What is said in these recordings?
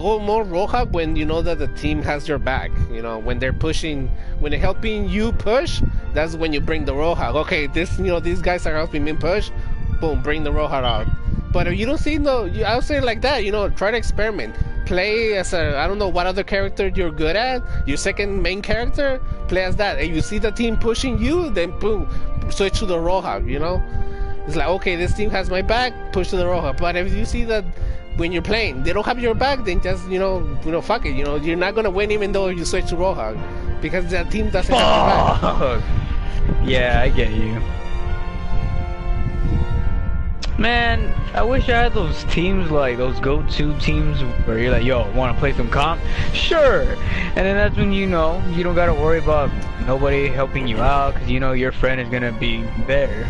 go more Roadhog when you know that the team has your back. You know, when they're pushing, when they're helping you push, that's when you bring the Roadhog. Okay, these guys are helping me push. Boom, bring the Roadhog out. But if you don't see I would say like that. You know, try to experiment. Play as I don't know what other character you're good at. Your second main character, play as that. And you see the team pushing you, then boom, switch to the Roadhog. You know, it's like, okay, this team has my back, push to the Roadhog. But if you see that when you're playing, they don't have your back, then just fuck it. You know, you're not gonna win even though you switch to Roadhog, because that team doesn't have your back. Yeah, I get you. Man, I wish I had those teams, like those go-to teams where you're like, yo, wanna play some comp? Sure! And then that's when you don't gotta worry about nobody helping you out, because you know your friend is gonna be there.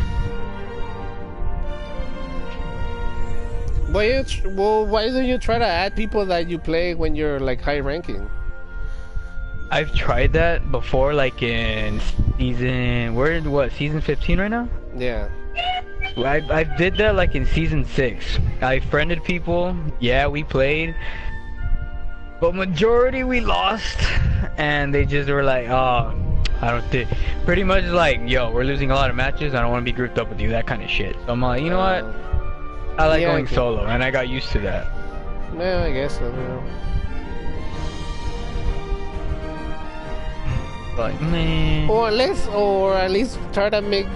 Well, why don't you try to add people that you play when you're like high ranking? I've tried that before, like in season 15 right now? Yeah. I did that like in season 6. I friended people, yeah, we played, but majority we lost, and they just were like, oh, I don't think, pretty much like, yo, we're losing a lot of matches, I don't want to be grouped up with you, that kind of shit. So I'm like, you know what, I like going solo, and I got used to that. Yeah, I guess so, you know. But man, or at least try to make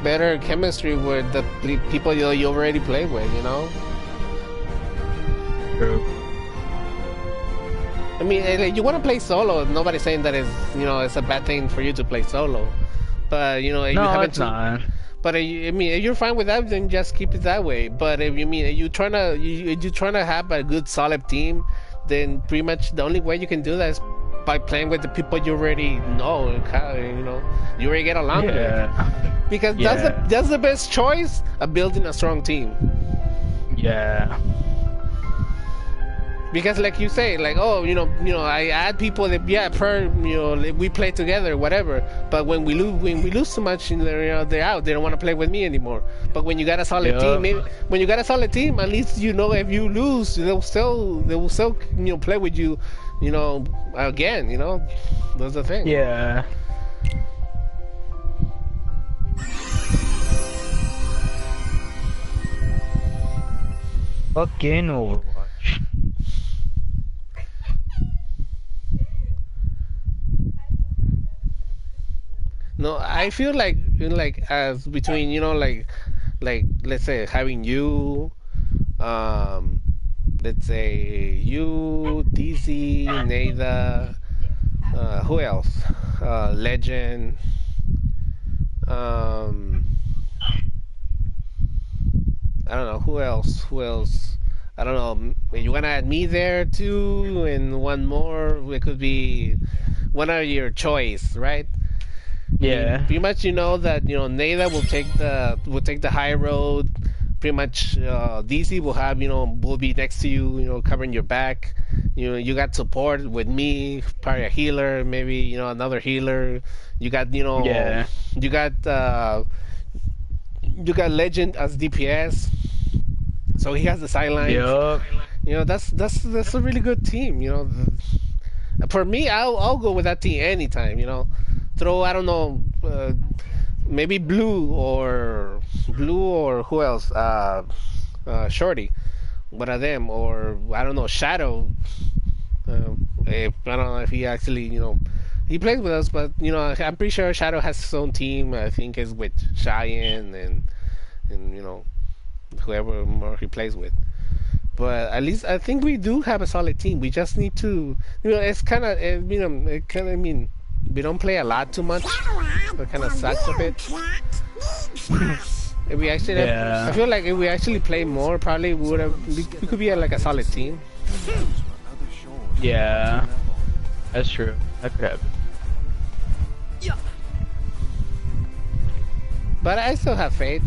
better chemistry with the people you already play with, you know. True. I mean, you want to play solo. Nobody's saying that it's a bad thing for you to play solo, but you haven't. Not. But if you're fine with that, then just keep it that way. But if you're trying to have a good solid team, then pretty much the only way you can do that is by playing with the people you already know. You already get along with. Because that's the best choice of building a strong team. Yeah. Because like you say, like, oh, I add people that we play together, whatever. But when we lose too much, they're out. They don't want to play with me anymore. But when you got a solid team, at least if you lose, they will still play with you, again. That's the thing. Yeah. Fucking Overwatch. No, I feel like as between like let's say having you, let's say you, DZ, Nada, who else? Legend. I don't know who else. I don't know. You wanna add me there too, and one more. It could be one of your choice, right? Yeah. Pretty much, that Nada will take the high road. Pretty much, DC will be next to you, covering your back. You got support with me, probably a healer, maybe another healer. You got you got Legend as DPS, so he has the sidelines. Yup. That's a really good team. For me, I'll go with that team anytime. Throw, I don't know, maybe Blue or who else? Shorty, one of them, or I don't know, Shadow. I don't know if he actually he plays with us, but I'm pretty sure Shadow has his own team. I think it's with Cheyenne and whoever more he plays with. But at least I think we do have a solid team. We just need to, it's kind of, we don't play a lot too much. It kind of sucks a bit. If we actually, I feel like if we actually play more, probably we could be like a solid team. Yeah, that's true. That could happen. But I still have faith,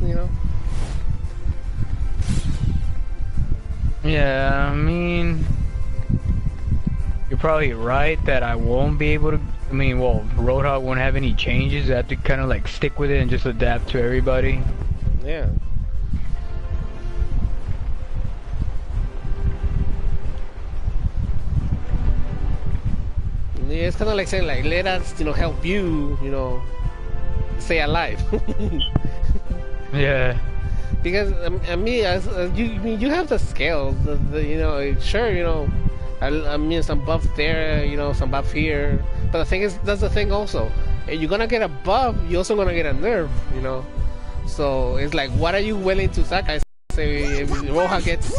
Yeah, I mean, you're probably right that I won't be able to. I mean, well, Roadhog won't have any changes. I have to kind of like stick with it and just adapt to everybody. Yeah. it's kind of like saying like, let us, help you, stay alive. Yeah. Because I mean, as you have the skills, sure, I mean, some buff there, some buff here. But the thing is, that's the thing also. If you're gonna get a buff, you're also gonna get a nerf, So it's like, what are you willing to sacrifice? Say if Roja gets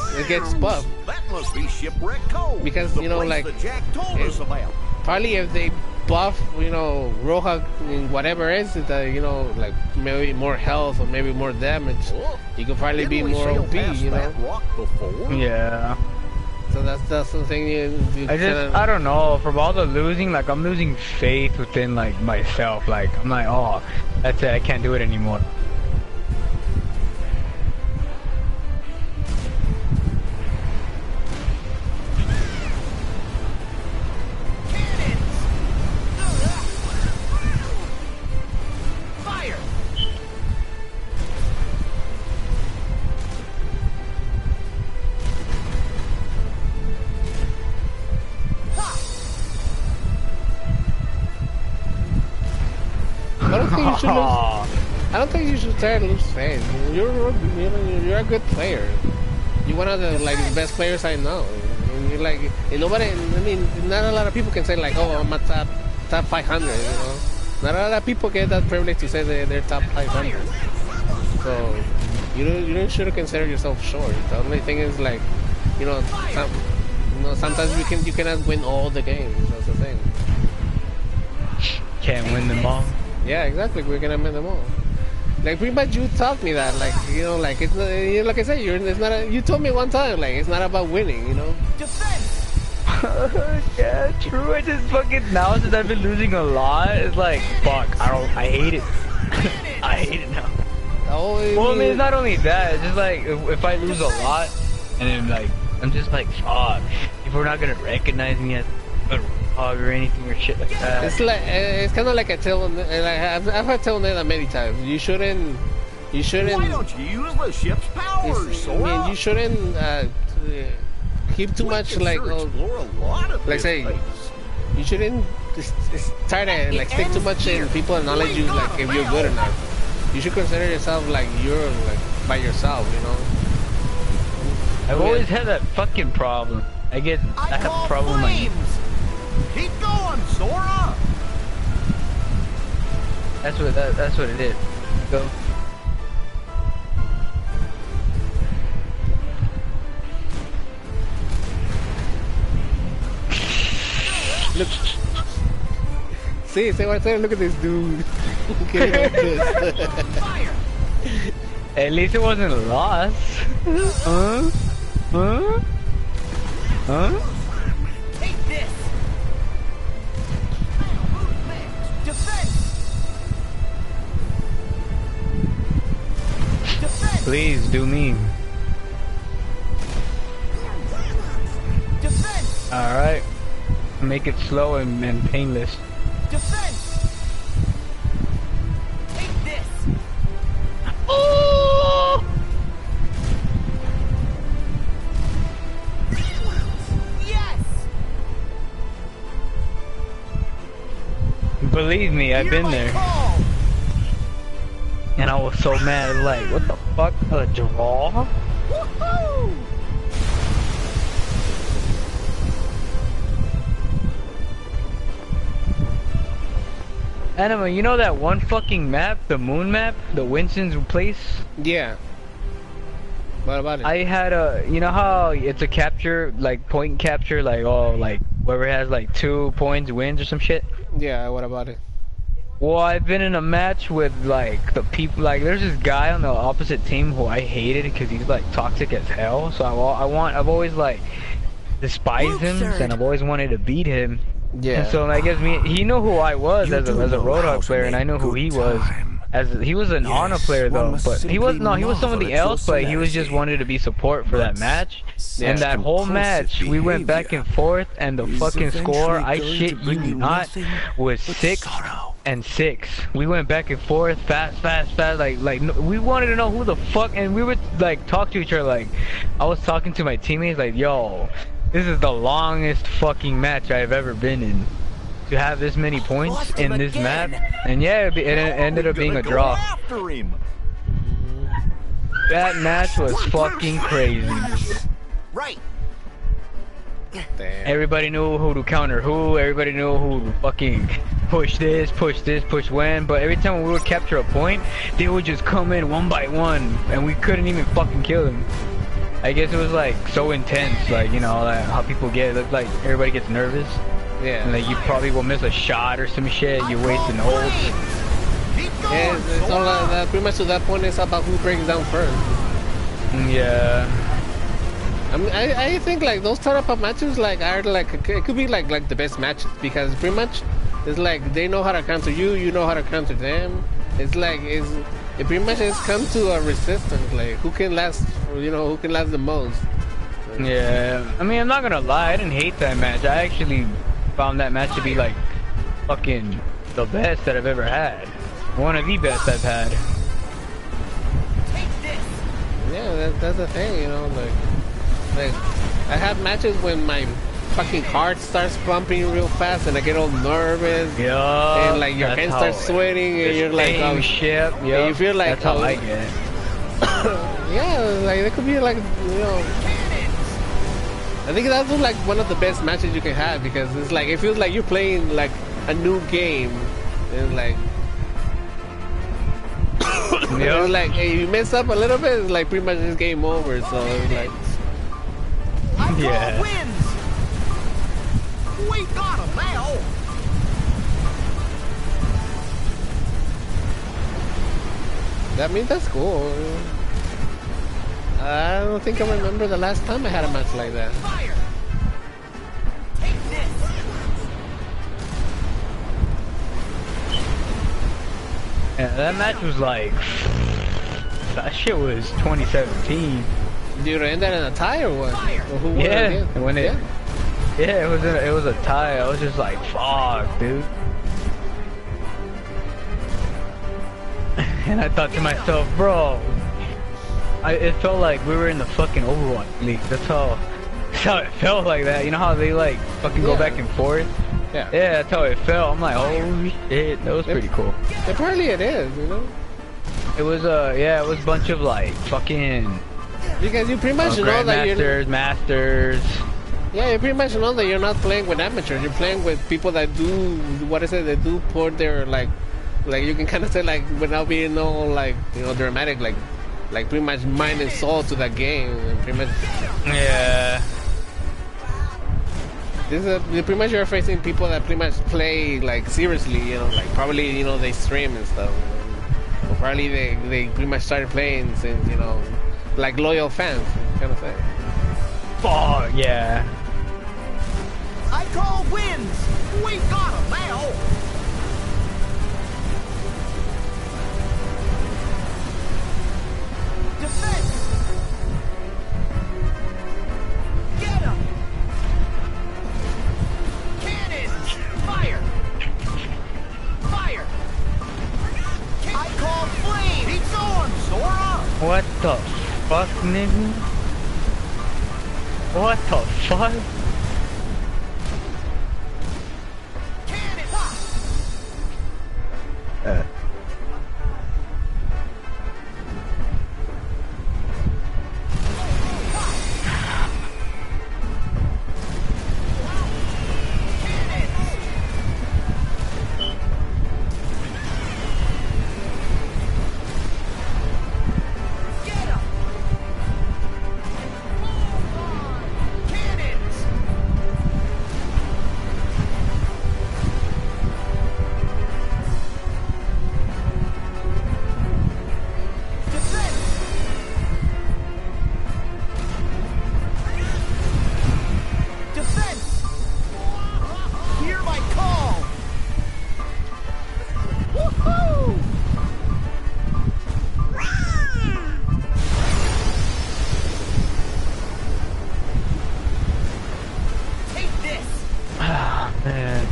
buffed. That must be Shipwreck Cove. Because like Jack told us about. Probably if they buff, Roja in whatever is that, like maybe more health or maybe more damage, you could probably be more OP, Yeah. So that's the thing. I don't know. From all the losing, like I'm losing faith within like myself. Like I'm like, oh, that's it. I can't do it anymore. I don't think you should try to lose faith. You're a good player. You're one of the best players I know. And you're like, nobody. I mean, not a lot of people can say like, oh, I'm a top 500. Not a lot of people get that privilege to say they're top 500. So you shouldn't consider yourself short. The only thing is like, sometimes you cannot win all the games. That's the thing. Can't win them all. Yeah, exactly. We're gonna win them all. Like pretty much, you taught me that. Like like it's not, like I said, it's not. You told me one time, like it's not about winning. Defense. Yeah, true. I just fucking now since I've been losing a lot, it's like fuck. I hate it. I hate it now. Oh, Well, I mean, it's not only that. It's just like if I lose a lot, and then like I'm just like fuck. If we're not gonna recognize me as a hog or anything or shit like that. It's kind of like a tell. Like I've heard tell that many times. You shouldn't. Why don't you use the ship's powers, Sora? I mean, you shouldn't keep too much like. Say, you shouldn't try to like stick too much in people acknowledge you like if you're good enough. You should consider yourself like you're like by yourself. I've always had that fucking problem. I have a problem like. Keep going, Sora! That's what it is. Go. Look. See what I'm saying? Look at this dude. Getting this. At least it wasn't a loss. Huh? Take this! Defense! Please do me. Defense! Alright. Make it slow and painless. Defense! Take this! Oh! Yes! Believe me, I've been there. Call. And I was so mad, like, what the fuck? A draw? Woohoo! Anima, you know that one fucking map, the moon map, the Winston's place? Yeah. What about it? I had you know how it's a capture, like point capture, like whoever has like 2 points wins or some shit? Yeah, what about it? Well, I've been in a match with like the people, like there's this guy on the opposite team who I hated because he's like toxic as hell. So I've always like despised him, and I've always wanted to beat him. Yeah. And so I guess he knew who I was as a Roadhog player, and I knew who he was. He was an Ana player though, but he was somebody else, but he was just wanted to be support for that match. And that whole match, we went back and forth, and the fucking score, I shit you not, was 6-6. We went back and forth, fast, like we wanted to know who the fuck, and we would like talk to each other. Like I was talking to my teammates, like, yo, this is the longest fucking match I've ever been in. to have this many points Lost in him this again. map, and yeah, it ended up being a Gonna draw. go after him. That match was fucking crazy. Right. Damn. Everybody knew who to counter who. Everybody knew who to fucking push this, push when. But every time we would capture a point, they would just come in one by one, and we couldn't even fucking kill them. I guess it was like so intense, like, you know, like how people get. It looked like everybody gets nervous, Yeah. and like you probably will miss a shot or some shit. You're wasting ults. Keep going, Yeah, it's all Sora. that, pretty much to that point. It's about who breaks down first. Yeah. I mean, I think like those type of matches like are like it could be like the best matches because pretty much it's like they know how to counter you, you know how to counter them. It's like it pretty much has come to a resistance, like who can last, you know, who can last the most. Yeah. I mean, I'm not gonna lie, I didn't hate that match. I actually found that match to be like fucking the best that I've ever had. One of the best I've had. Take this. Yeah, that's the thing, you know, like I have matches when my fucking heart starts pumping real fast and I get all nervous. Yeah. And like your hands start sweating and you're like, oh shit. and Yeah. you feel like, that's how oh, I get it. yeah, like it could be like, you know, I think that's like one of the best matches you can have because it's like it feels like you're playing like a new game. And like, Yeah. it's like hey, you mess up a little bit, it's like pretty much this game over. So it's like, I call Yeah. wins. We got him now. I mean that's cool. I don't think I remember the last time I had a match like that. Fire. Take this. Yeah, that match was like, that shit was 2017. Did it end that in a tie or what? Or who won Yeah, again? when it, Yeah. yeah, it was a tie. I was just like, fuck, dude. And I thought to myself, bro, it felt like we were in the fucking Overwatch League. That's how it felt like that. You know how they like fucking go Yeah. back and forth? Yeah. Yeah, that's how it felt. I'm like, holy shit, that was pretty cool. Apparently it is, you know? It was yeah, it was a bunch of like fucking Because you pretty much know that you're... grandmasters, masters. Yeah, you pretty much know that you're not playing with amateurs. You're playing with people that do... What is it? They do put their, like you can kind of say, like, without being all, like, you know, dramatic, like pretty much mind and soul to that game. And pretty much... Yeah. This is pretty much you're facing people that pretty much play, like, seriously, you know, like, probably, you know, they stream and stuff. Or probably they pretty much started playing since, you know, like loyal fans, kind of thing. Oh, yeah. I call wins. We got him now. Defense. Get him. Cannons. Fire. Fire. I call flame. He's on, Sora. What the fuck, nigga? What the fuck? Cannon. Get him. Cannons. Defense. Defense. Hear my call. Woohoo! Take this. Ah, man.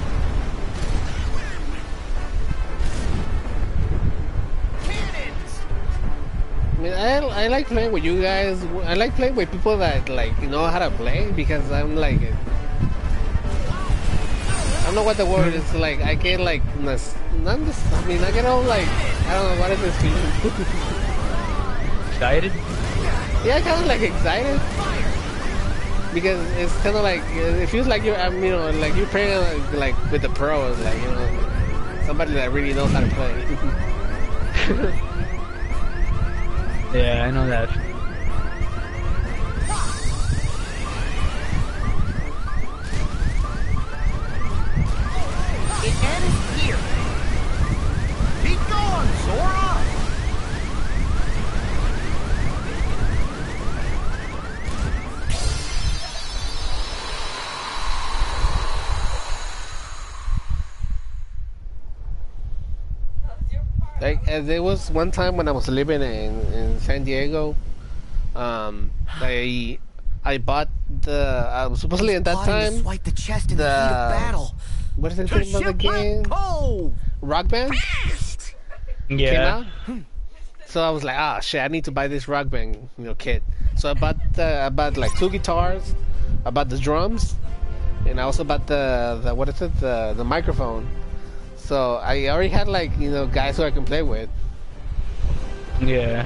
Cannons. I mean, I like playing with you guys. I like playing with people that like know how to play because I'm don't know what the word is. Like I get like not this. I mean, I get all like I don't know what is this feeling. Excited? Yeah, kind of like excited because it's kind of like it feels like you're you know like you're playing like with the pros, like you know somebody that really knows how to play. Yeah, I know that. It ends here. Keep going, Sora. Like there was one time when I was living in San Diego, I bought I was supposedly at that time Swipe the chest in the heat of battle. what is the name of the game? Cove. Rock Band came Yeah. out. So I was like, ah, shit, I need to buy this Rock Band, you know, kit. So I bought like 2 guitars, I bought the drums, and I also bought the what is it, the microphone. So I already had like you know guys who I can play with. Yeah.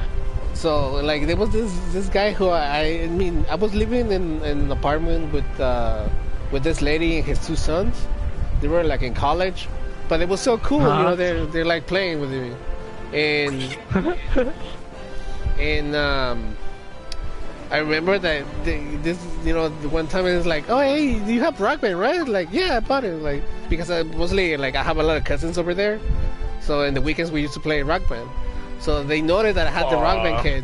So like there was this guy who I mean I was living in an apartment with this lady and his 2 sons. They were like in college, but it was so cool. You know they're like playing with me, and I remember that this you know the one time it was like, oh hey, you have Rock Band, right? Like yeah, I bought it, like because I mostly like I have a lot of cousins over there, so in the weekends we used to play Rock Band. So they noticed that I had the Rock Band kit.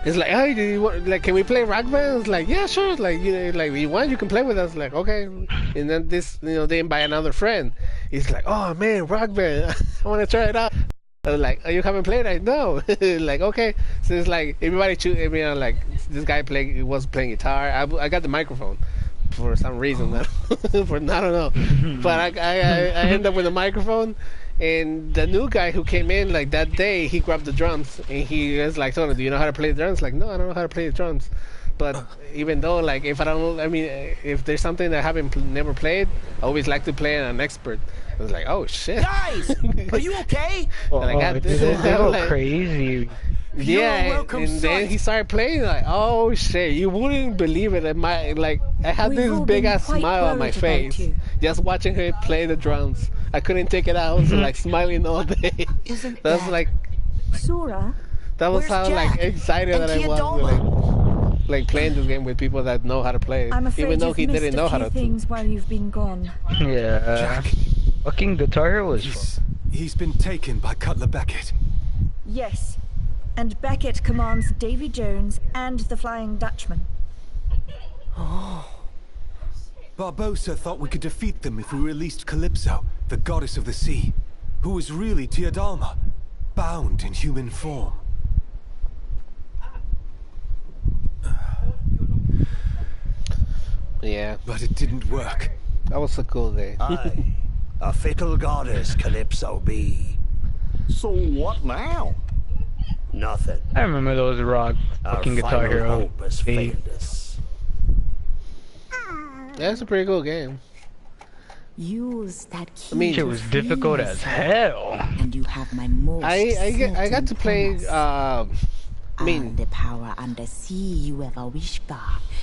It's like, hey, do you want, like, can we play Rock Band? It's like, yeah, sure. Like, you know, like you want, you can play with us. Like, okay. And then this, you know, they invite another friend. He's like, oh man, Rock Band, I want to try it out. I was like, oh, you haven't played it? No. Like, okay. So it's like everybody choose. You know, like this guy was playing guitar. I got the microphone for some reason. I don't know. But I ended up with a microphone. And the new guy who came in like that day, he grabbed the drums and he was like, "Tony, do you know how to play the drums?" Like, no, I don't know how to play the drums. But even though, like, if I don't, I mean, if there's something that I haven't never played, I always like to play an expert. I was like, oh shit. Guys, are you okay? And I got this. They go Like, crazy. yeah, welcome, and then son. he started playing like, oh shit, you wouldn't believe it. I had We've this all big been ass quite smile on my worried about face you. just watching her play the drums. I couldn't take it out. I was like smiling all day. Isn't That's that like Sora, that was Where's how Jack? like excited And that I was Kiyodama? like playing this game with people that know how to play it, I'm afraid even though you've he missed didn't a know few how to. things while you've been gone. Yeah. Jack, Fucking Guitar Hero was fun. he's been taken by Cutler Beckett. Yes, and Beckett commands Davy Jones and the Flying Dutchman. Barbossa thought we could defeat them if we released Calypso, the goddess of the sea, who was really Teodalma, bound in human form. Yeah, But it didn't work. that was a cool day. Aye, a fickle goddess Calypso be. So what now? Nothing. I remember those rock Our fucking Guitar final Hero. hope has games. failed us. That's a pretty cool game. Use that key. I mean, Shit was difficult as hell. And you have my most I got to play. certain I mean, and the power and the sea you ever wish for,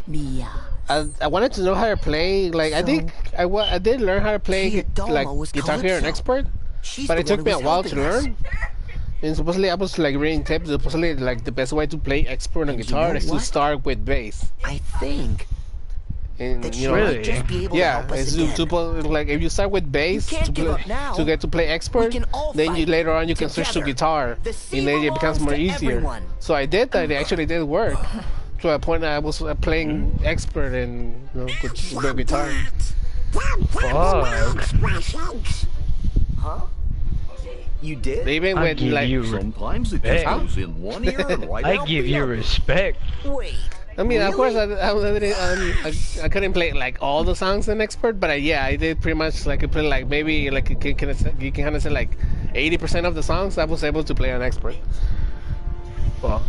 Mia. I wanted to know how to play. Like I think I did learn how to play Teodalma like was Guitar Hero and Calypso. Expert, She's but the it took one me who a was while to helping us. learn. And supposedly I was like reading tips. Supposedly like the best way to play Expert on And you guitar know is to what? start with bass. I think And that you she know, Really? might just be able yeah, to help us it's again. like if you start with bass You can't to give play, up now. to get to play Expert, We can all then you fight later on you can switch to together. guitar, The sea and then it becomes belongs more to easier. everyone. So I did that. It actually did work. To a point that I was playing Expert and you know, with guitar. Fuck. Huh? You did? Even I when give like you Sometimes it Hey. just goes in one ear and right I out give the you other. respect. Wait. I mean, of course, Really? I couldn't play like all the songs in Expert, but yeah, I did pretty much like I play like maybe like you can kind of say like 80% of the songs I was able to play on Expert. Fuck.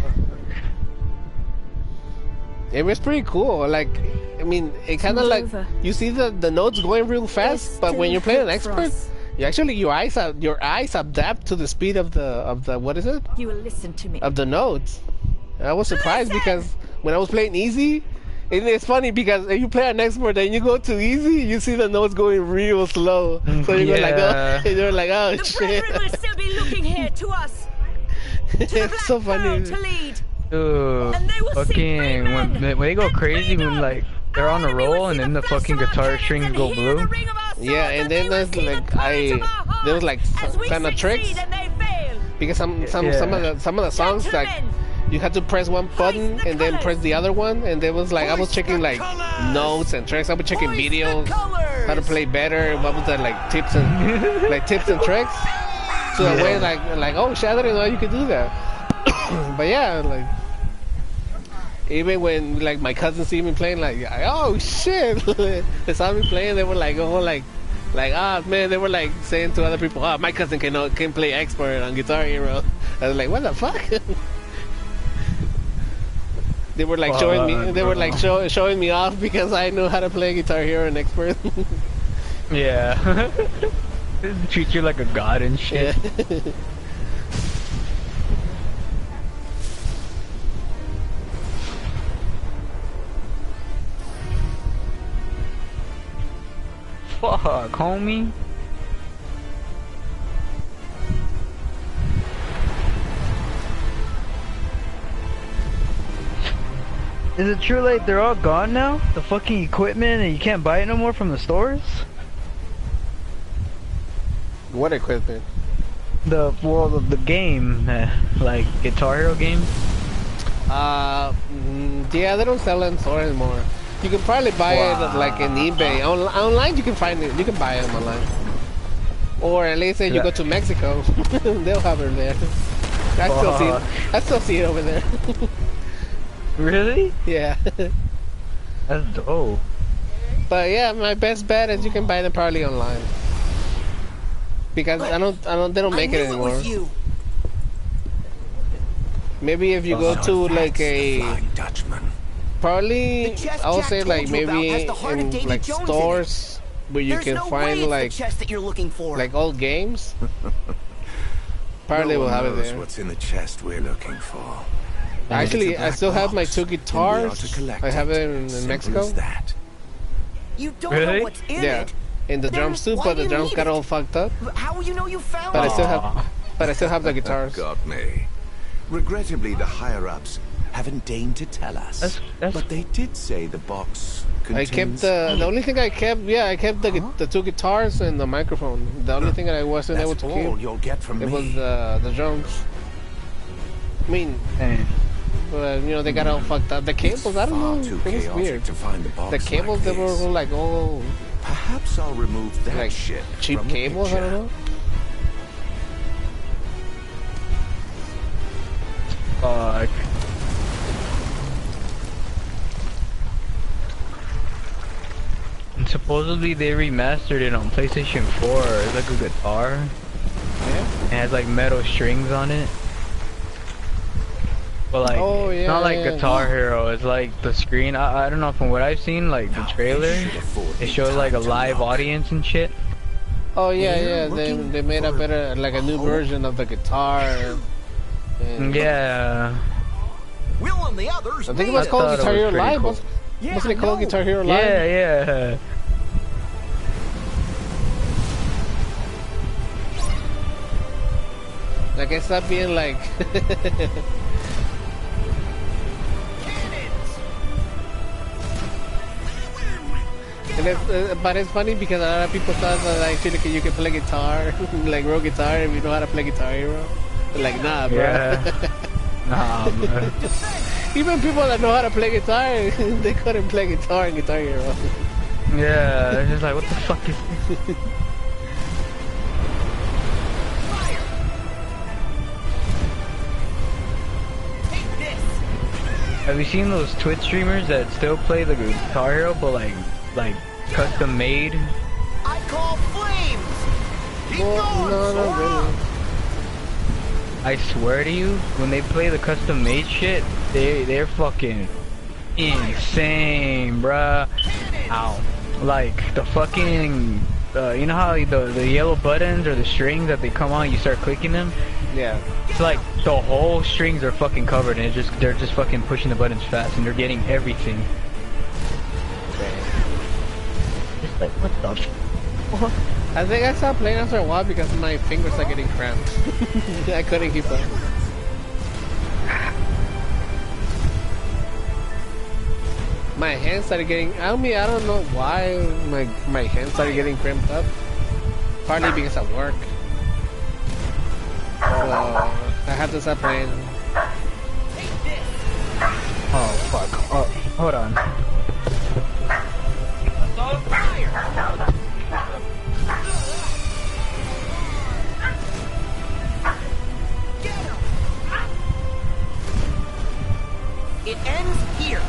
It was pretty cool. Like, I mean, it kind of like over. you see the notes going real fast, but when still you're playing an hope for expert, us. you actually your eyes adapt to the speed of the what is it? You will listen to me. Of the notes. I was surprised because when I was playing easy, and it's funny because if you play an expert and you go too easy, you see the notes going real slow. So you go like, oh, and you're like, oh The shit. brethren will still be looking here to us. To the Black It's so Pearl funny. to lead. Dude, And they will see fucking free when men they go and crazy when freedom. like they're on a Our enemy will roll see and then the flash fucking of our guitar cannons strings and go hear blue. the ring of our Yeah, swords, and they then will there's see the like courage of our there was hearts like as we kind of tricks succeed and they fail. because some of the songs like Gentlemen, you had to press one button the and then colours. press the other one, and there was like I was Hoist checking the like colours. notes and tricks. I was checking Hoist the videos colours. how to play better. What was that like tips and tricks? So that way like oh shit, I didn't know you could do that. But yeah, like even when like my cousins see me playing, like oh shit, they saw me playing, they were like oh like ah man, they were like saying to other people, oh my cousin can play expert on Guitar Hero. I was like what the fuck. They were like showing me, they were like showing me off because I know how to play Guitar Hero and expert. Yeah. Treat you like a god and shit. Yeah. Fuck, homie. Is it true like they're all gone now? The fucking equipment and you can't buy it no more from the stores? What equipment? The world of the game, like Guitar Hero game. Yeah, they don't sell it in stores anymore. You can probably buy it like in eBay. Online, you can find it. You can buy them online. Or at least if you go to Mexico, they'll have it there. I still see it over there. Really? Yeah. That's dope. But yeah, my best bet is you can buy them probably online. Because they don't make it anymore. Maybe if you go to like a Flying Dutchman. probably The chest I would Jack say like told you about maybe has the heart of in Davy like Jones in it. stores where you There's can no way find it's like the chest that you're looking for. old games. Probably No will one have it knows there. what's in the chest we're looking for. Actually, It's a I black still have my box, two and we are guitars. to collect I have it in Simple Mexico. as that. you don't Really? know what's in Yeah, it. in the Then drums too, why but do the you drums need got it? all fucked up. How will you know you found But I it? still have the guitars. Got me. Regrettably, the higher-ups haven't deigned to tell us. That's- But they did say the box I contains... kept the only thing I kept. Yeah, I kept the two guitars and the microphone. The only thing that I wasn't able That's to all keep you'll get from it me. was the drums. I mean, Dang. you know they got all fucked up. The It's cables, I don't far know. too It was chaotic weird. to find the box The cables like they were this. all like all Perhaps I'll remove that like shit cheap from the cables. I picture. don't know. Fuck. And supposedly they remastered it on PlayStation 4. It's like a guitar. Yeah. It has like metal strings on it. But like, Oh, it's not yeah, like yeah. Guitar Hero. It's like the screen. I don't know, from what I've seen, like the Now, trailer, they should afford it me shows like a time to live look. audience and shit. Oh yeah, We're yeah. looking They made a for better like a new hope. version of the guitar. And Yeah. Will and the others. I think it made was I called thought it Guitar was Hero pretty Live. cool. Wasn't it called I know. Guitar Hero Live? Yeah, yeah. Like it's not being like. And but it's funny because a lot of people thought that actually you can play guitar, like real guitar, if you know how to play Guitar Hero. They're like, nah, bro. Yeah. Nah, man. Even people that know how to play guitar, they couldn't play guitar in Guitar Hero. Yeah, it's just like, what the fuck is this? Have you seen those Twitch streamers that still play the Guitar Hero, but like custom made? I call flames. Keep Well, going, no, not Sora. really. I swear to you, when they play the custom made shit, they're fucking insane, bruh. Ow. Like, the fucking, you know how the yellow buttons or the strings that they come on, you start clicking them? Yeah. It's like the whole strings are fucking covered and they're just fucking pushing the buttons fast and they're getting everything. Just like, what the fuck? I think I stopped playing after a while because my fingers are getting cramped. I couldn't keep up. My hands started getting, I don't know why my hands started getting cramped up. Partly because of work. So I had to stop playing. Oh fuck. Oh, hold on. It ends here.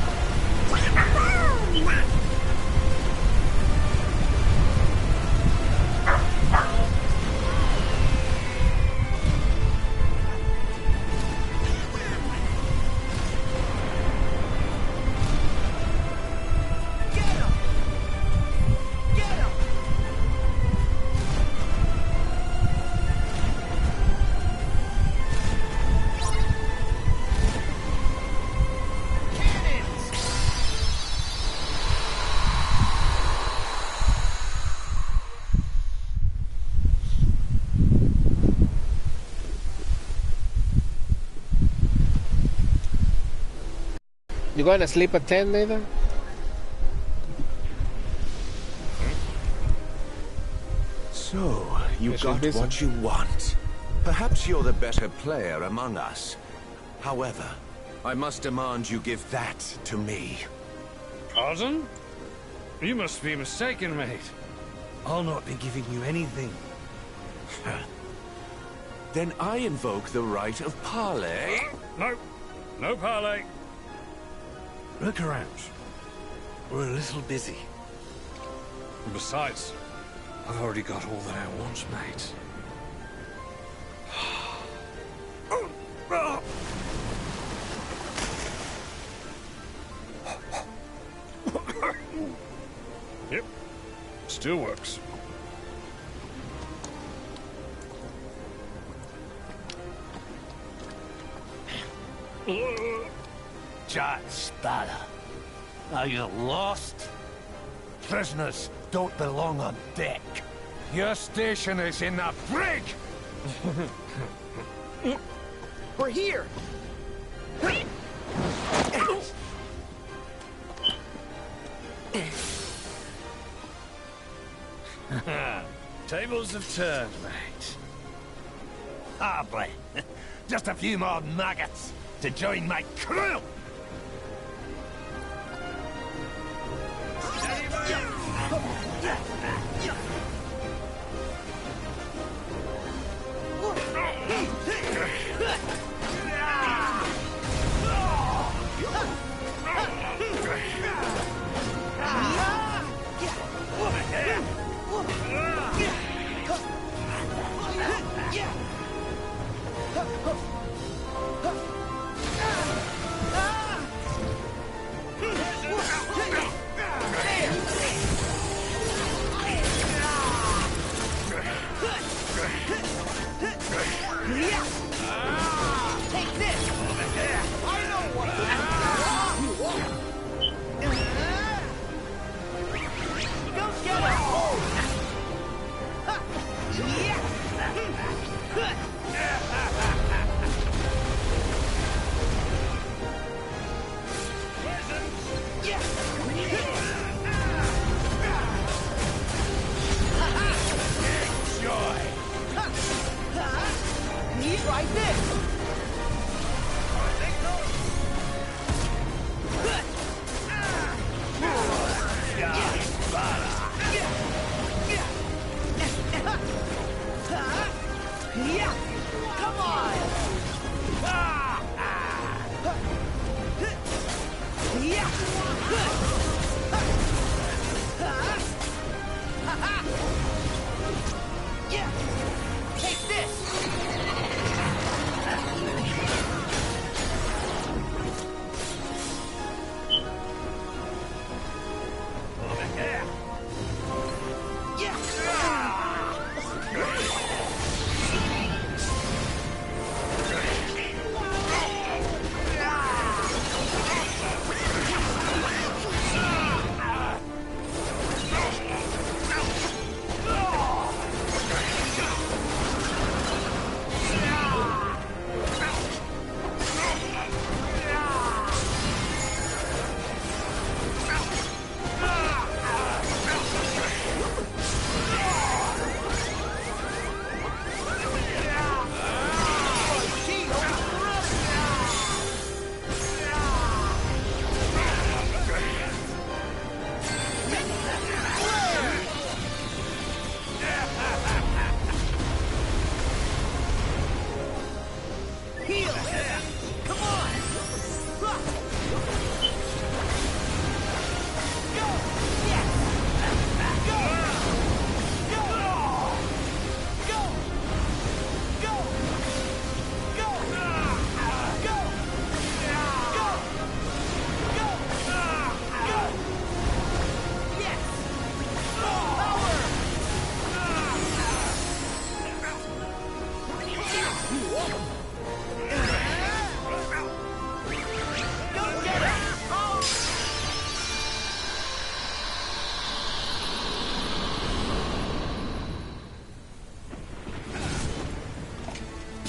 You going to sleep at 10, Nathan? So, you Yes, got she's busy. what you want. Perhaps you're the better player among us. However, I must demand you give that to me. Pardon? You must be mistaken, mate. I'll not be giving you anything. Then I invoke the right of parley. No. No parley. Look around. We're a little busy. And besides, I've already got all that I want, mate. Yep. Still works. Jack Sparrow, are you lost? Prisoners don't belong on deck. Your station is in the brig! We're here. Tables have turned, mate. Hardly. Just a few more maggots to join my crew!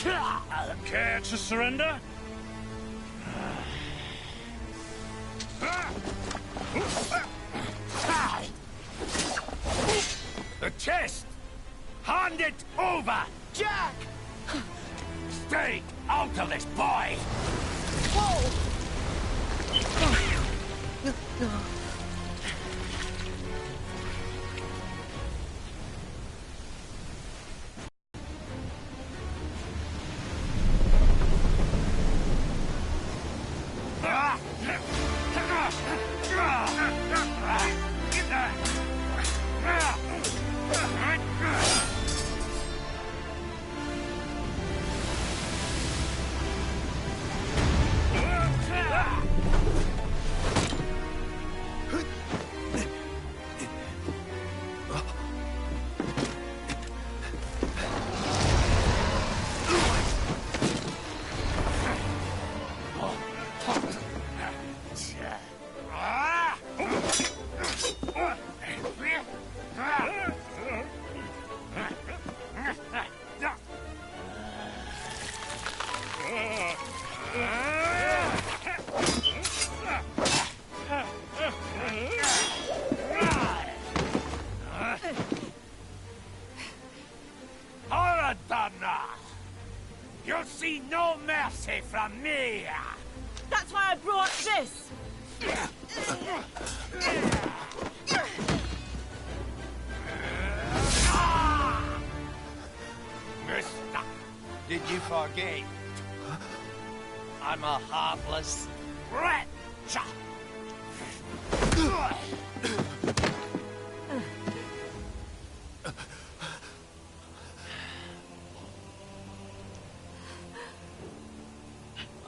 Care to surrender? The chest! Hand it over! Jack! Stay out of this, boy! Whoa! You'll see no mercy from me! That's why I brought this. Mister, did you forget? I'm a heartless wretch!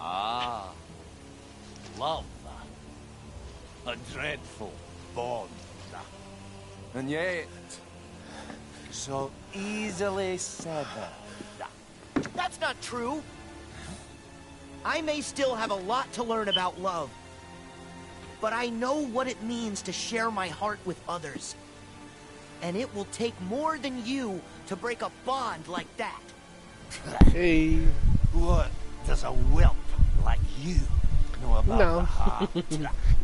Ah, love. A dreadful bond. And yet, so easily severed. That's not true. I may still have a lot to learn about love, but I know what it means to share my heart with others. And it will take more than you to break a bond like that. Hey. What does a whelp like you know about No. the heart?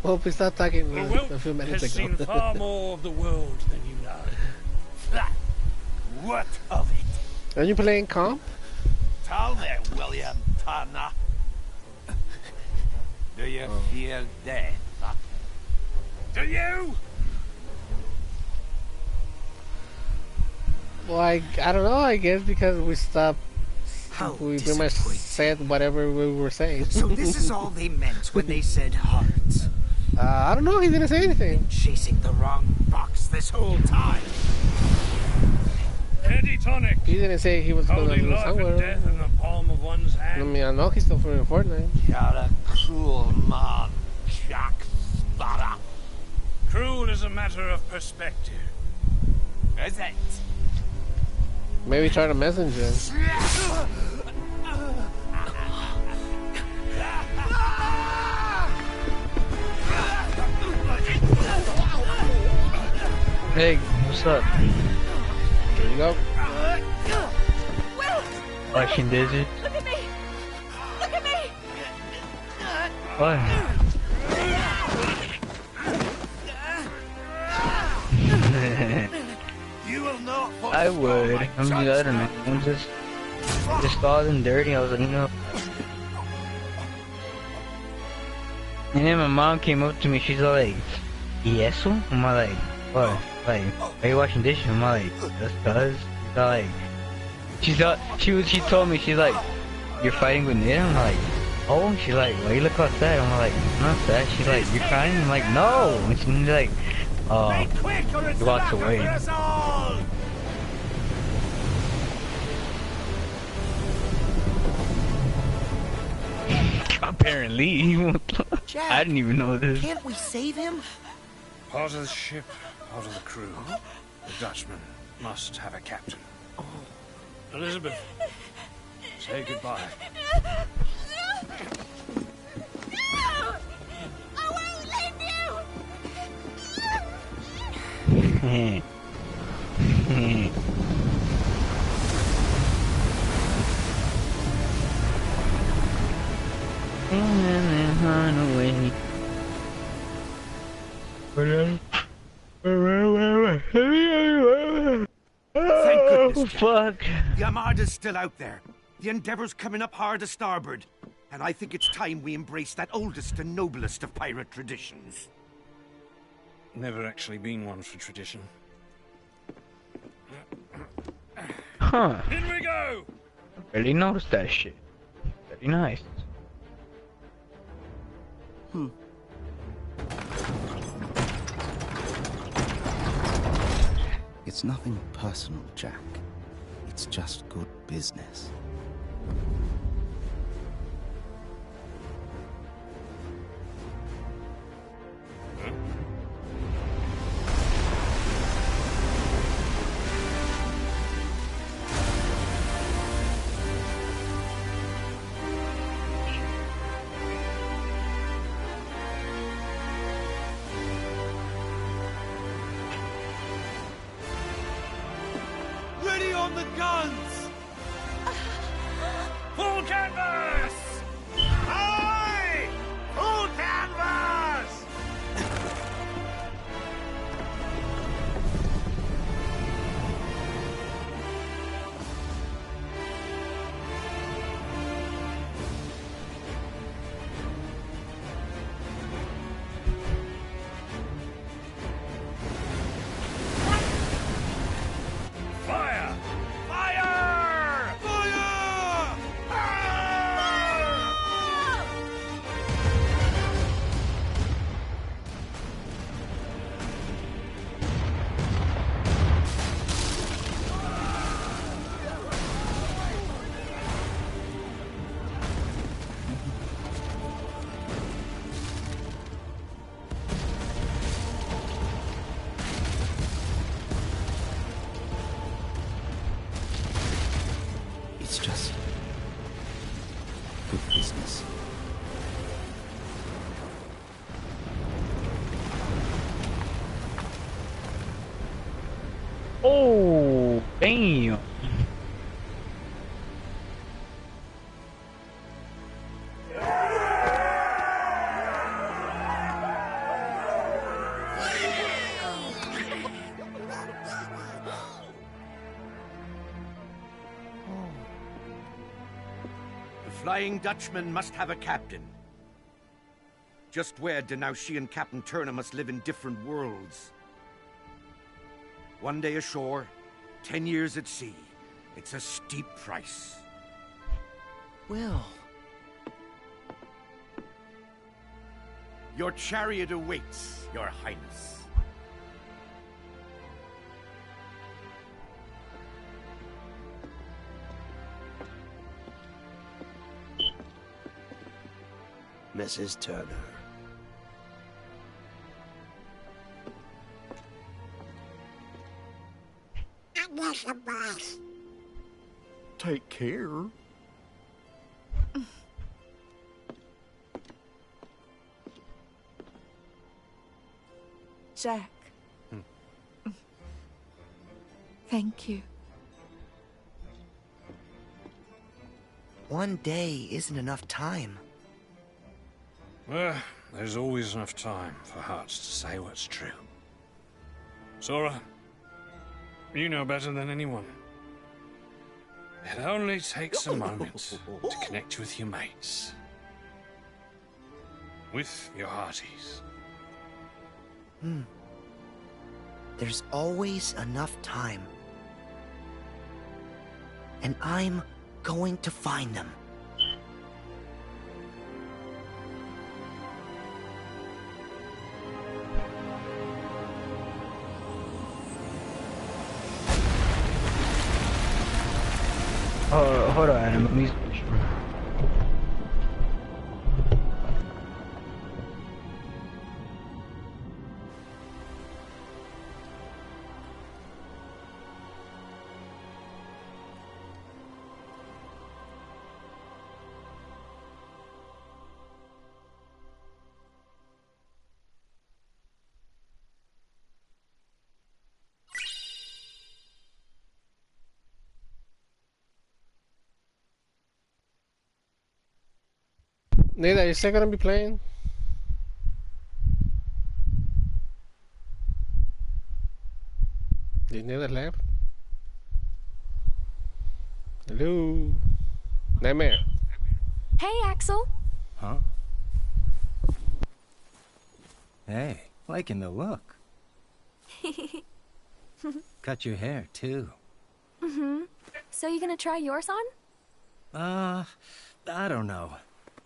Well, we stopped talking The a whelp few minutes has ago. seen far more of the world than you know. What of it? Are you playing comp? Tell me, William Turner. Do you fear death? Do you? Well, I don't know, I guess because we stopped. How We pretty much disappointing. said whatever we were saying. So this is all they meant when they said hearts. I don't know, he didn't say anything. Chasing the wrong box this whole time. Teddy Tonic. He didn't say he was going to Holding lose life and somewhere. death in the palm of one's I hand. mean, I know he's still playing Fortnite. You're a cruel man, Jack Sparrow. Cruel is a matter of perspective. Is it? Maybe try to message him. Hey, what's up? There you go. Will, Watching Disney? look at me. Look at me. What? You will not I would. I'm just, I don't know. I'm just all in dirty. I was like, you know. And then my mom came up to me. She's all like, "Y eso?" I'm all like, "What? Like, are you washing dishes?" I'm all like, "That's cuz." She's all like, she told me, she's like, "You're fighting with Nita?" I'm like, "Oh." She's like, "Why you look all sad?" I'm like, "I'm not sad." She's like, "You're crying?" I'm like, "No." And she's like, "Oh." He walks away. Apparently. Jack, I didn't even know this. can't we save him? Part of the ship, part of the crew. The Dutchman must have a captain. Elizabeth, say goodbye. I won't leave you. run away. Thank goodness, Jack. Fuck. The Armada's still out there. The Endeavor's coming up hard to starboard. And I think it's time we embrace that oldest and noblest of pirate traditions. Never actually been one for tradition. Huh. In we go! Really noticed that shit. Very nice. It's nothing personal, Jack. It's just good business. Ready on the guns! Full canvas! Aye! Full canvas! Fire! Fire! Fire! It's just good business. Oh, damn. The Flying Dutchman must have a captain. Just where Denaushi and Captain Turner must live in different worlds. One day ashore, 10 years at sea. It's a steep price. Will. Your chariot awaits, Your Highness. Mrs. Turner. Take care. Jack. Thank you. One day isn't enough time. Well, there's always enough time for hearts to say what's true. Sora, you know better than anyone. It only takes a moment to connect with your mates. With your hearties. There's always enough time. And I'm going to find them. Hold on, let me... Nate, are you still gonna be playing? They never left. Hello, Nightmare. Hey, Axel. Huh? Hey, liking the look. Cut your hair, too. Mm-hmm. So you gonna try yours on? I don't know.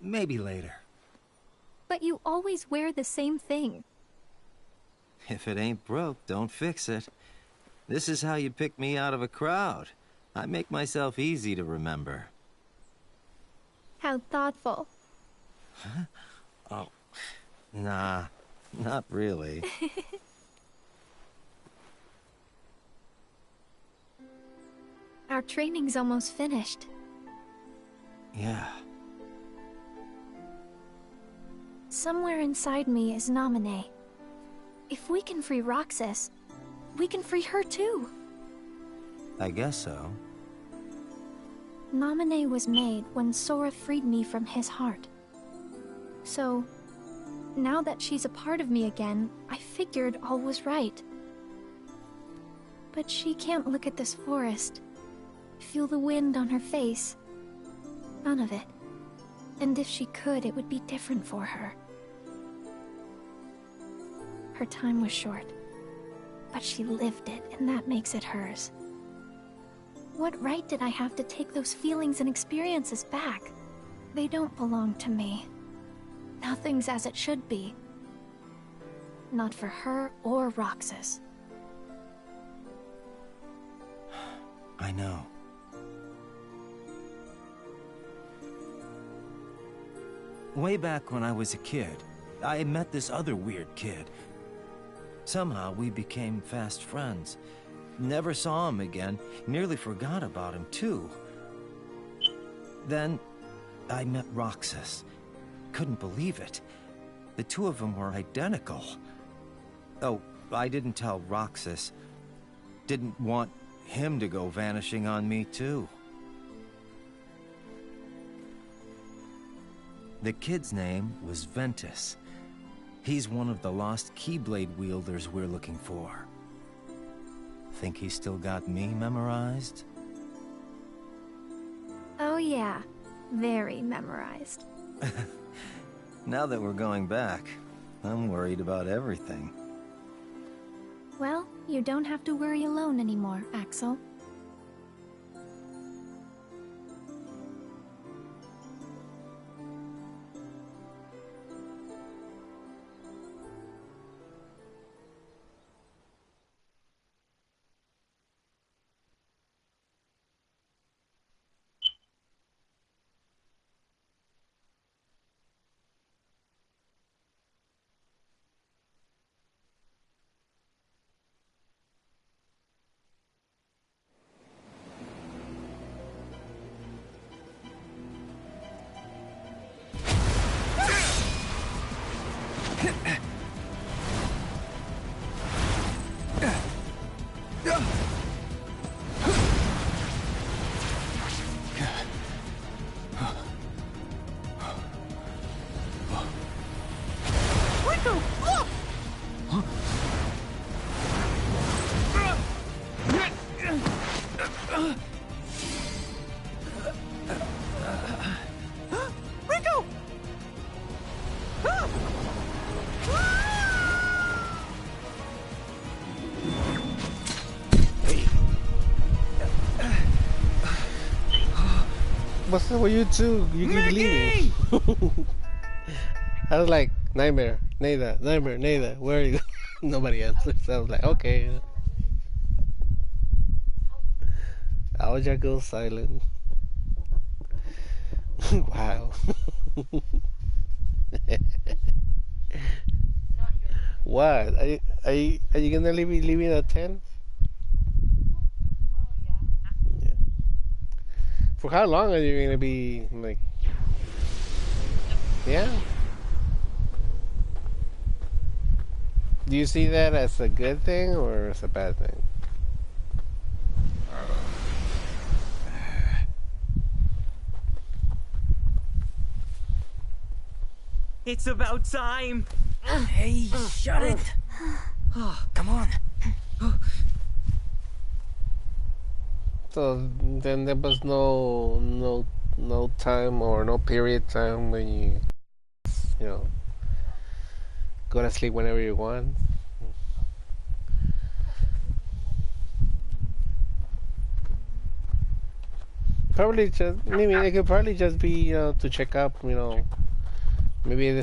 Maybe later. But you always wear the same thing. If it ain't broke, don't fix it. This is how you pick me out of a crowd. I make myself easy to remember. How thoughtful. Huh? Oh, nah, not really. Our training's almost finished. Yeah. Somewhere inside me is Naminé. If we can free Roxas, we can free her too. I guess so. Naminé was made when Sora freed me from his heart. So, now that she's a part of me again, I figured all was right. But she can't look at this forest, feel the wind on her face. None of it. And if she could, it would be different for her. Her time was short, but she lived it, and that makes it hers. What right did I have to take those feelings and experiences back? They don't belong to me. Nothing's as it should be. Not for her or Roxas. I know. Way back when I was a kid, I met this other weird kid. Somehow we became fast friends. Never saw him again, nearly forgot about him too. Then I met Roxas. Couldn't believe it. The two of them were identical. Oh, I didn't tell Roxas. Didn't want him to go vanishing on me too. The kid's name was Ventus. He's one of the lost Keyblade wielders we're looking for. Think he's still got me memorized? Oh yeah, very memorized. Now that we're going back, I'm worried about everything. Well, you don't have to worry alone anymore, Axel. What's up with you two? You keep leaving. I was like, Nightmare, Neither, Nightmare, Neither, where are you? Nobody answered. So I was like, okay. I was just go silent. Wow. What? Are you gonna leave it at 10? Yeah. For how long are you gonna be like? Yeah. Do you see that as a good thing or as a bad thing? It's about time. Hey, shut it. Oh, come on. So then there was no time or no period time when you know, go to sleep whenever you want. Probably just, maybe it could probably just be, you know, to check up, you know, maybe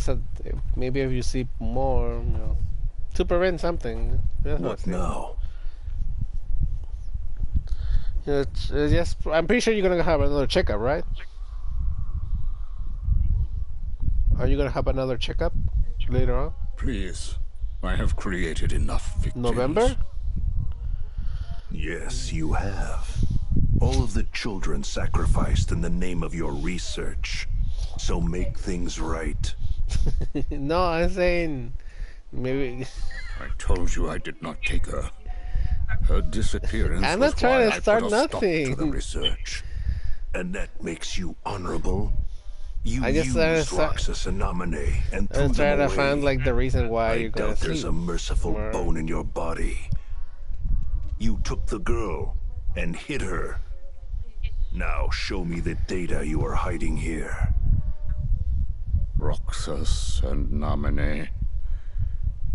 maybe if you sleep more, you know, to prevent something. What now? It's just, I'm pretty sure you're gonna have another checkup, right? Are you gonna have another checkup later on? Please, I have created enough victims. November? Yes, you have. All of the children sacrificed in the name of your research. So make things right. No, I'm saying maybe. I told you I did not take her. Her disappearance. I'm not trying to start nothing. To the research, and that makes you honorable. You I just used Roxas and Naminé and threw I'm trying them to away. find like the reason why you're gonna doubt sleep. there's a merciful bone in your body. You took the girl and hid her. Now show me the data you are hiding here. Roxas and Naminé.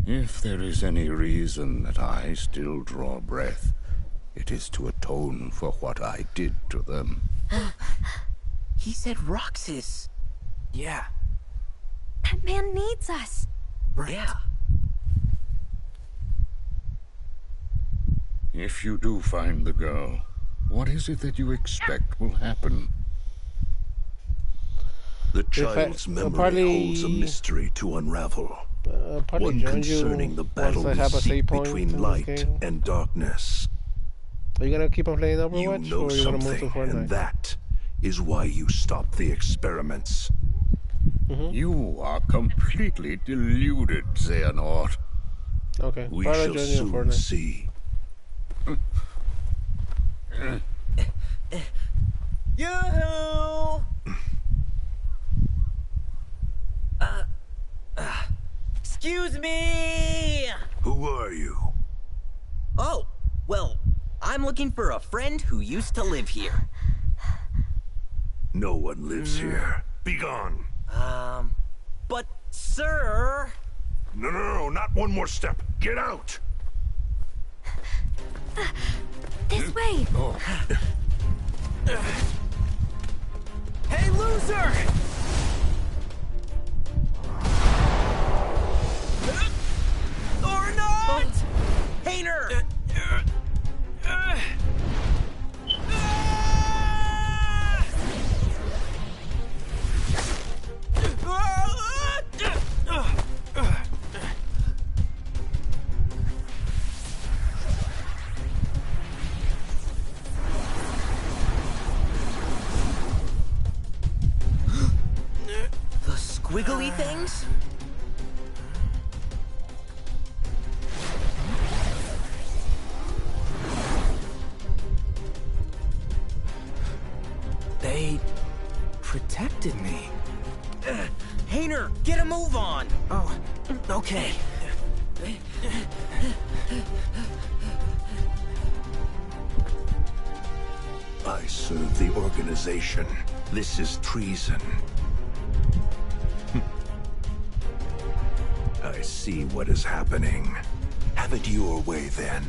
If there is any reason that I still draw breath, it is to atone for what I did to them. He said Roxas. Yeah. That man needs us. Right. Yeah. If you do find the girl, what is it that you expect will happen? The child's memory holds a mystery to unravel. One concerning the battle between light and darkness. Are you gonna keep on playing Overwatch, You know or are you gonna move to something, Fortnite? and that is why you stopped the experiments. You are completely deluded, Xehanort. Okay, We shall soon see. Yoo-hoo! Excuse me! Who are you? Oh, well, I'm looking for a friend who used to live here. No one lives here. Be gone. But, sir... No, not one more step. Get out! This way! Hey, loser! Or not! Hayner! The squiggly things? They protected me. Hayner, get a move on! Oh, okay. I serve the organization. This is treason. I see what is happening. Have it your way, then.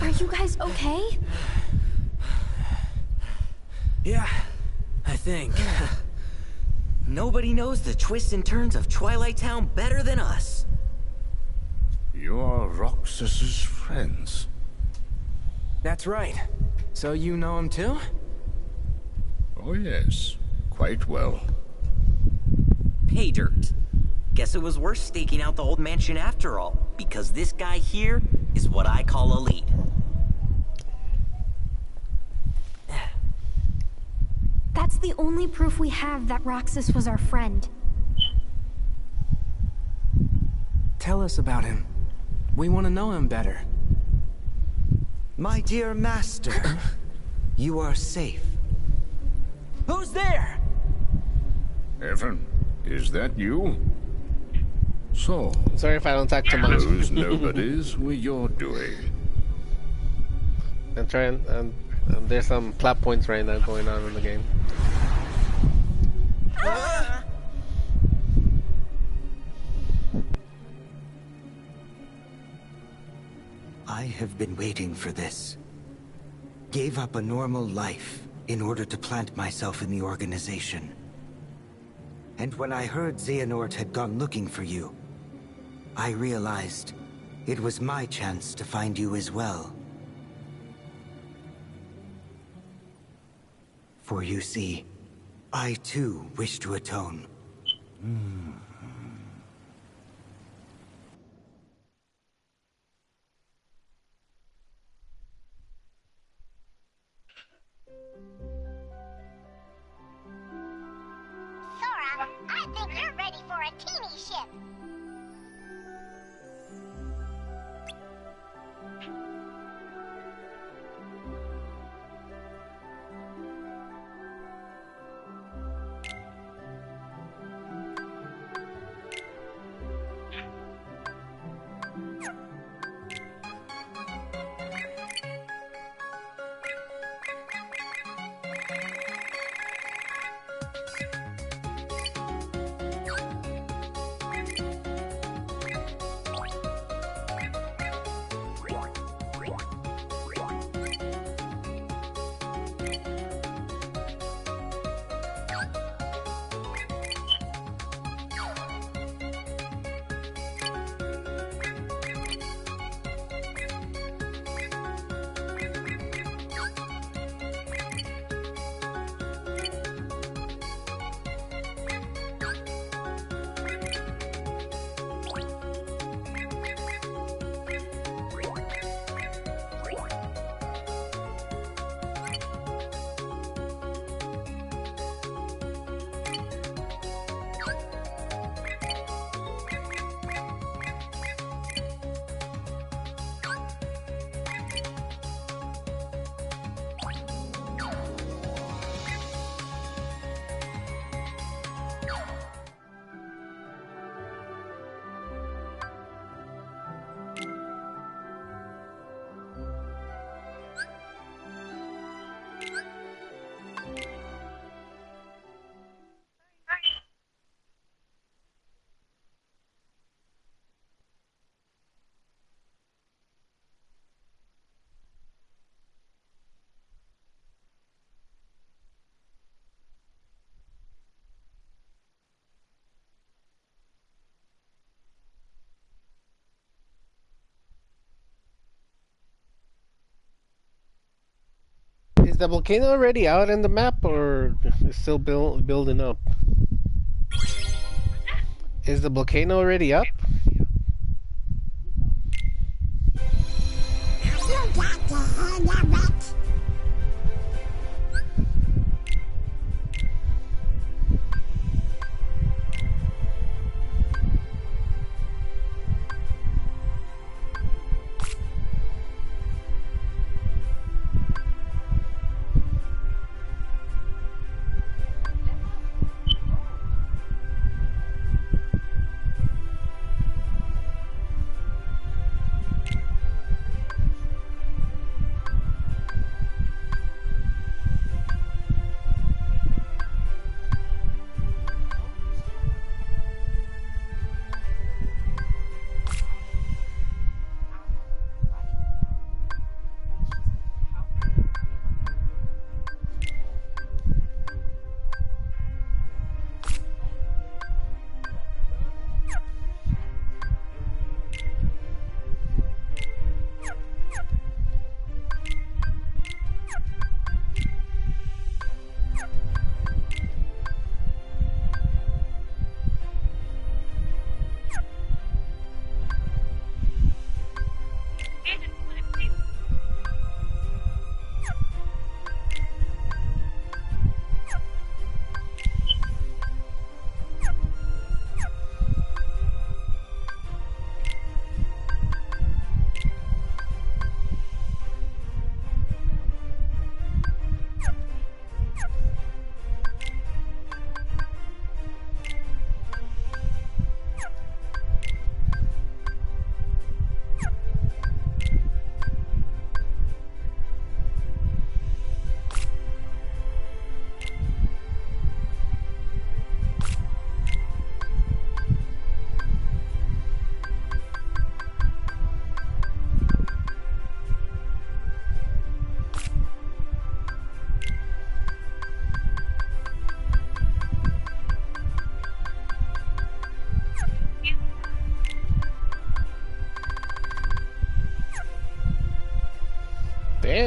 Are you guys okay? Yeah, I think. Nobody knows the twists and turns of Twilight Town better than us. You are Roxas's friends. That's right. So you know him too? Oh yes, quite well. Pay dirt. Guess it was worth staking out the old mansion after all, because this guy here is what I call a lead. That's the only proof we have that Roxas was our friend. Tell us about him. We want to know him better. My dear master, you are safe. Who's there? Evan, is that you? So, sorry if I don't talk too much. Those nobodies were your doing. I'm trying, there's some plot points right now going on in the game. I have been waiting for this. Gave up a normal life in order to plant myself in the organization. And when I heard Xehanort had gone looking for you, I realized it was my chance to find you as well. For you see, I too wish to atone. Sora, I think you're ready for a teeny ship. Is the volcano already out in the map, or is still building up? Is the volcano already up?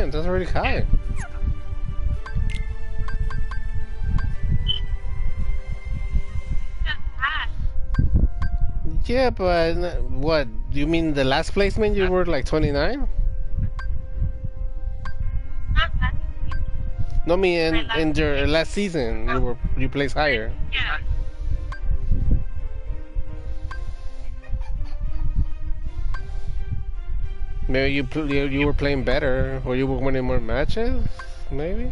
Damn, that's already high. Yeah, but what? You mean the last placement you were like 29? No, me in your last season you placed higher. Yeah. Maybe you were playing better, or you were winning more matches, maybe.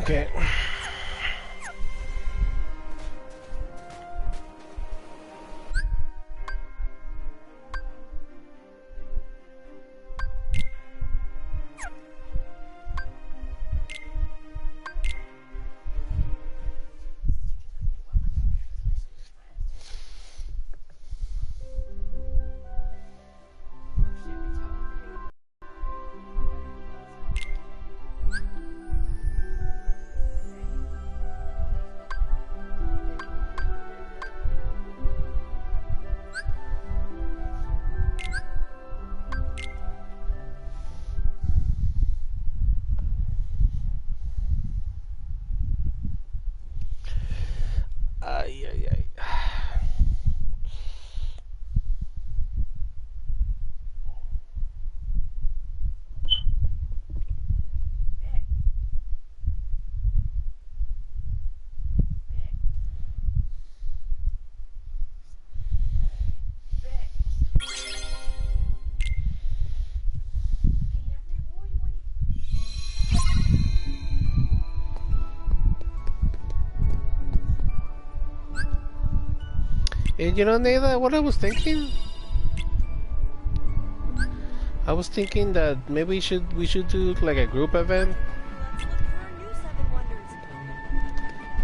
Okay. Ay, ay, ay. And you know, Neda, what I was thinking? I was thinking that maybe we should do like a group event.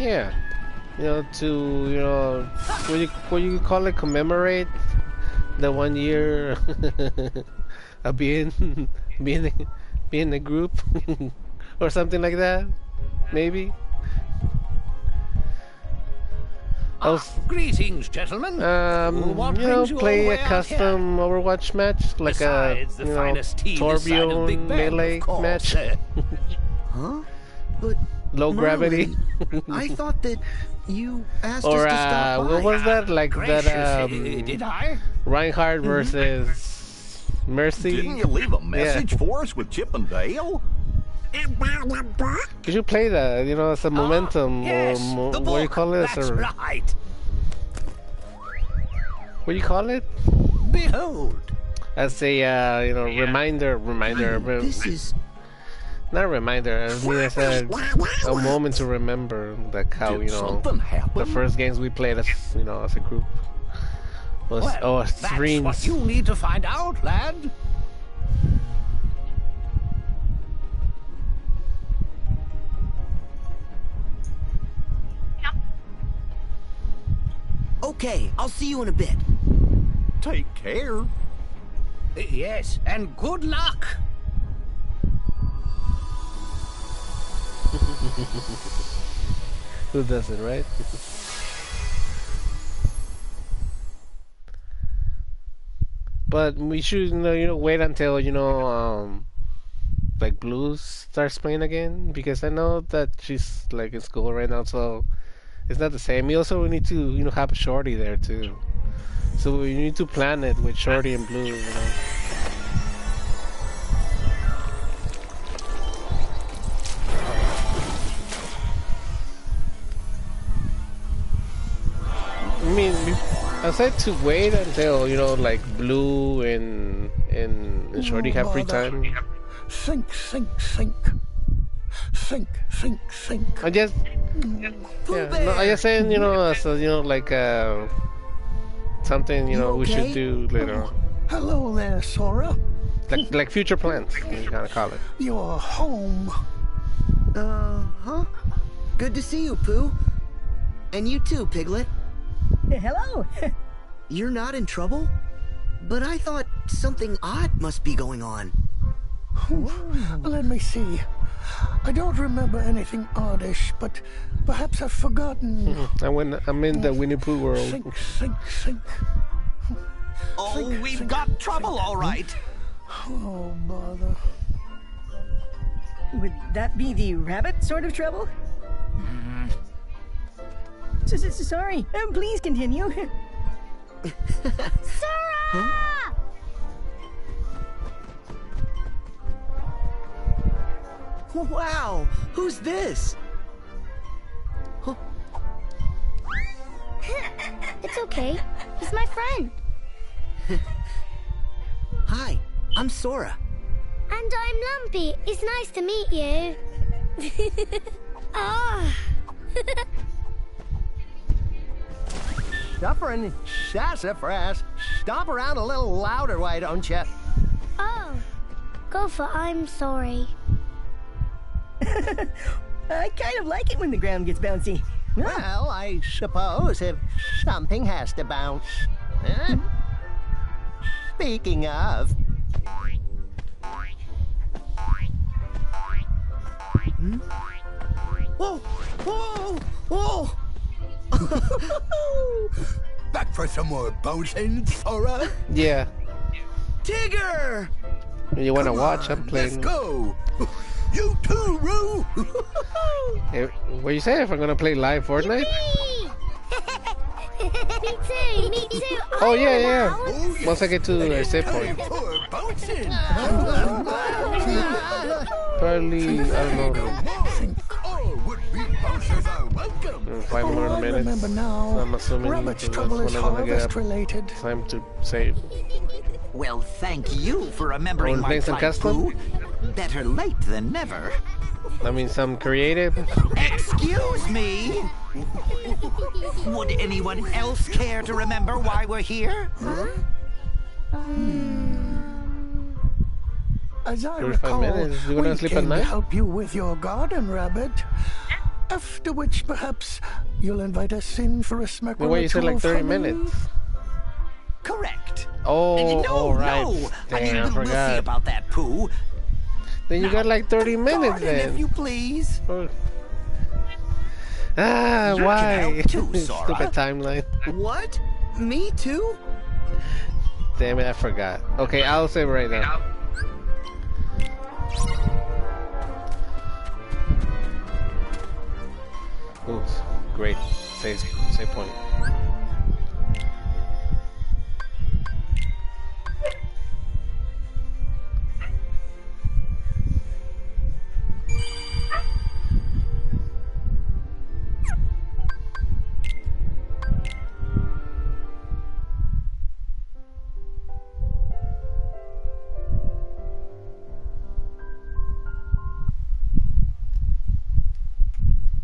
Yeah, you know, to what you call it, commemorate the 1 year of being a group or something like that, maybe. Greetings, gentlemen. You know, play a custom Overwatch match, like Besides, a the finest tea this side of Big Torbjorn Ben, melee of course, match. Huh? But Low gravity. I thought that you asked Or us to stop by. what was that? Like Gracious, that did I? Reinhardt versus Mercy. Didn't you leave a message Yeah. for us with Chip and Dale? Could you play that? You know, as a momentum, Yes, or the what do you book. call it? That's Or, right. what do you call it? Behold. As a reminder. This is Not a reminder. I mean, as a moment to remember, like how Did something the happen? first games we played as as a group was Well, that's streams. what you need to find out, lad. okay. I'll see you in a bit. Take care. Yes, and good luck. Who doesn't, right? But we should, wait until like Blues starts playing again, because I know that she's like in school right now, so it's not the same. We also need to, have Shorty there too. So we need to plan it with Shorty and Blue. I mean, I said to wait until like Blue and Shorty have free time. Sink, sink, sink. Sink, sink, sink. I just, I just saying, as like something we should do later on. Hello there, Sora. Like future plans, you kind of call it. You're home. Huh? Good to see you, Pooh. And you too, Piglet. Hello. You're not in trouble? But I thought something odd must be going on. Let me see. I don't remember anything oddish, but perhaps I've forgotten. I'm in the Winnie Pooh world. Sink, sink, sink. Oh, we've got trouble, all right. Oh, bother. Would that be the rabbit sort of trouble? Sorry. Please continue. Sora! Wow, who's this? Huh? It's okay. He's my friend. Hi, I'm Sora. And I'm Lumpy. It's nice to meet you. Ah! Dufferin, sassafras, stomp around a little louder, why don't you? Oh, Gopher, I'm sorry. I kind of like it when the ground gets bouncy. Well, I suppose if something has to bounce. Huh? Speaking of... Whoa! Whoa! Whoa! Back for some more bouncing, Sora? Yeah. Tigger! You wanna watch? I'm playing. Let's go! You too, Roo! Hey, what you say if I'm gonna play live Fortnite? Me too! Oh yeah. Once I get to a save point. Probably, I don't know. 5 more minutes. I'm assuming that's when I'm gonna get time to save. Well, thank you for remembering my playing some plight, custom? Pooh. Better late than never. I mean, some creative. Excuse me? Would anyone else care to remember why we're here? As I 35 recall, minutes. You gonna we sleep at came to night? help you with your garden, Rabbit. After which, perhaps, you'll invite us in for a smirk. Why you said like 30 minutes? Correct. Oh, no, alright. no. I mean, Damn, I we'll see forgot. about that, Pooh. Then you got like 30 minutes Garden, then. if you please. Ah, You why? can help too, Sora. Stupid timeline. What? Me too? Damn it, I forgot. Okay, I'll save right now. Ooh, great. Save point.